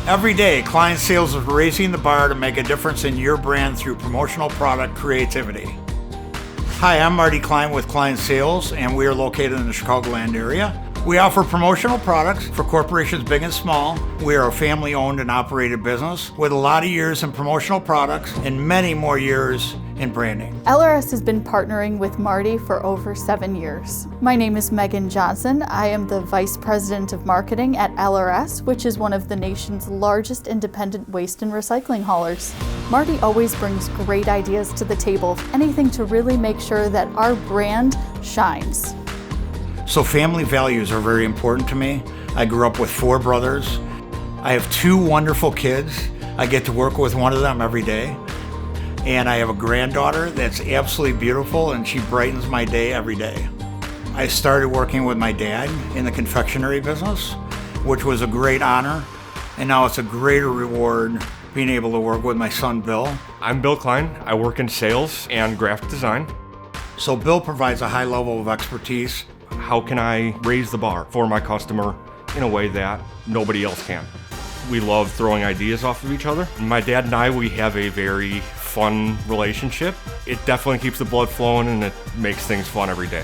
Every day, Cline Sales is raising the bar to make a difference in your brand through promotional product creativity. Hi, I'm Marty Cline with Cline Sales, and we are located in the Chicagoland area. We offer promotional products for corporations big and small. We are a family-owned and operated business with a lot of years in promotional products and many more years in branding. LRS has been partnering with Marty for over 7 years. My name is Megan Johnson. I am the Vice President of Marketing at LRS, which is one of the nation's largest independent waste and recycling haulers. Marty always brings great ideas to the table, anything to really make sure that our brand shines. So family values are very important to me. I grew up with 4 brothers. I have 2 wonderful kids. I get to work with one of them every day. And I have a granddaughter that's absolutely beautiful, and she brightens my day every day. I started working with my dad in the confectionery business, which was a great honor. And now it's a greater reward being able to work with my son, Bill. I'm Bill Cline. I work in sales and graphic design. So Bill provides a high level of expertise. How can I raise the bar for my customer in a way that nobody else can? We love throwing ideas off of each other. My dad and I, we have a very fun relationship. It definitely keeps the blood flowing, and it makes things fun every day.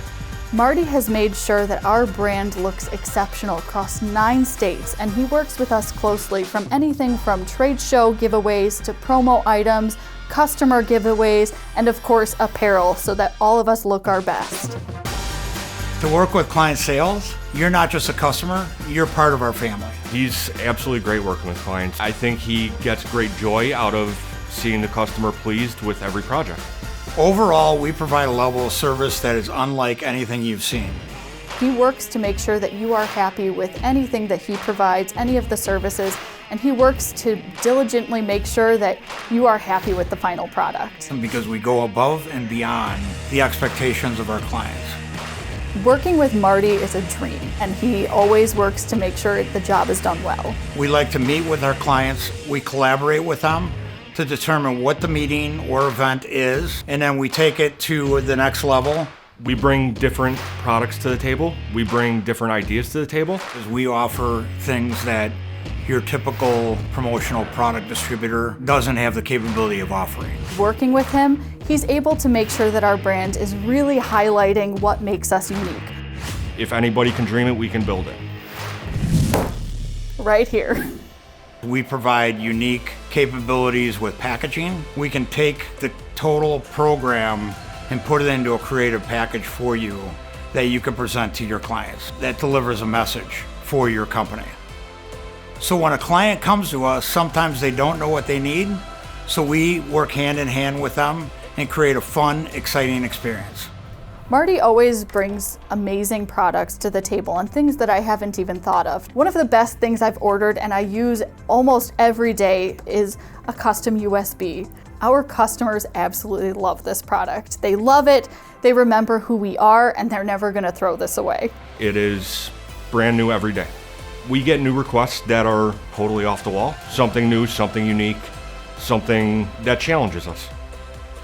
Marty has made sure that our brand looks exceptional across 9 states, and he works with us closely from anything from trade show giveaways to promo items, customer giveaways, and of course apparel, so that all of us look our best. To work with Cline Sales, you're not just a customer, you're part of our family. He's absolutely great working with clients. I think he gets great joy out of seeing the customer pleased with every project. Overall, we provide a level of service that is unlike anything you've seen. He works to make sure that you are happy with anything that he provides, any of the services, and he works to diligently make sure that you are happy with the final product. And because we go above and beyond the expectations of our clients. Working with Marty is a dream, and he always works to make sure the job is done well. We like to meet with our clients. We collaborate with them to determine what the meeting or event is, and then we take it to the next level. We bring different products to the table. We bring different ideas to the table. We offer things that your typical promotional product distributor doesn't have the capability of offering. Working with him, he's able to make sure that our brand is really highlighting what makes us unique. If anybody can dream it, we can build it. Right here. We provide unique capabilities with packaging. We can take the total program and put it into a creative package for you that you can present to your clients that delivers a message for your company. So when a client comes to us, sometimes they don't know what they need, so we work hand in hand with them and create a fun, exciting experience. Marty always brings amazing products to the table and things that I haven't even thought of. One of the best things I've ordered and I use almost every day is a custom USB. Our customers absolutely love this product. They love it, they remember who we are, and they're never gonna throw this away. It is brand new every day. We get new requests that are totally off the wall. Something new, something unique, something that challenges us.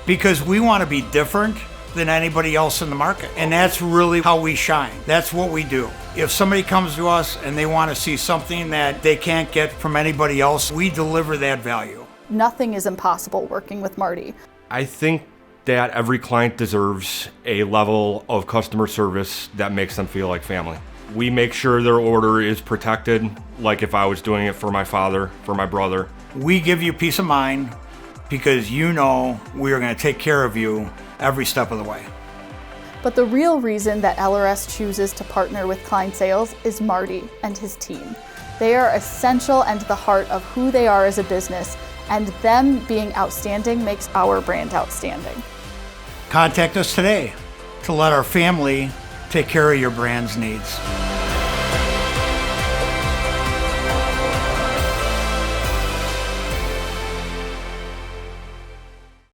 Because we want to be different than anybody else in the market. And that's really how we shine. That's what we do. If somebody comes to us and they want to see something that they can't get from anybody else, we deliver that value. Nothing is impossible working with Marty. I think that every client deserves a level of customer service that makes them feel like family. We make sure their order is protected, like if I was doing it for my father, for my brother. We give you peace of mind because you know we are going to take care of you every step of the way. But the real reason that LRS chooses to partner with Cline Sales is Marty and his team. They are essential and the heart of who they are as a business, and them being outstanding makes our brand outstanding. Contact us today to let our family take care of your brand's needs.